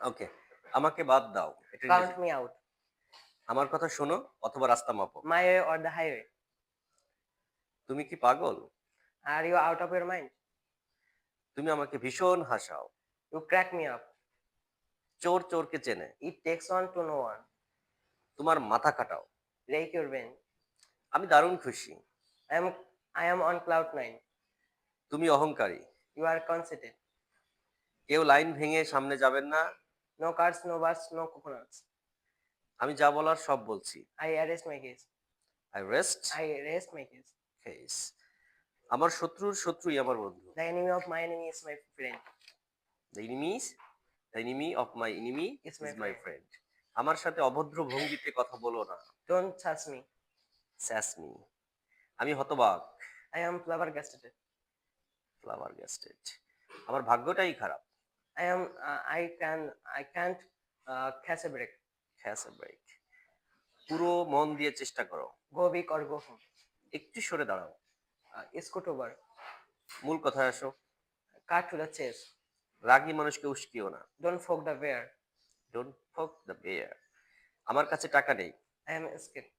ওকে, আমাকে বাদ দাও। এটা Count ইংরেজি। me out. আমার কথা শোনো অথবা রাস্তা মাপো। My way or the highway. তুমি কি পাগল? Are you out of your mind? তুমি আমাকে ভীষণ হাসাও। You crack me up. চোর চোরকে চেনে। It takes one to know one. তোমার মাথা খাটাও। Rake your brain. আমি দারুণ খুশি। I am I am on cloud nine. তুমি অহংকারী। You are conceited. কেউ লাইন ভেঙে সামনে যাবেন না। No cards, no bus, no coconuts. আমি যা বলার সব বলছি। I arrest my case. I rest I rest my case. Case. আমার শত্রুর শত্রুই আমার বন্ধু। The enemy of my enemy is my friend. The enemy of my enemy Is is my my friend. Friend. আমার সাথে অভদ্র ভঙ্গিতে কথা বলো না। Don't touch me. স্যাসমি। আমি হতবাক। I am flabbergasted. ফ্লাবারগাস্টেড। আমার ভাগ্যটাই খারাপ। I am I can't catch a break. Has a break. পুরো মন দিয়ে চেষ্টা করো। Go big or go home. একটু সরে দাঁড়াও। Scoot over. মূল কথায় আসো। Cut to the chase. রাগী মানুষকে উস্কিও না। Don't poke the bear. Don't poke the bear. আমার কাছে টাকা নেই। I am scared.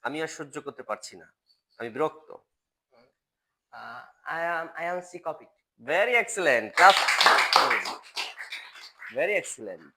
আমি আর সহ্য করতে পারছি না। আমি বিরক্ত। I am sick of it. Very excellent. Class very excellent.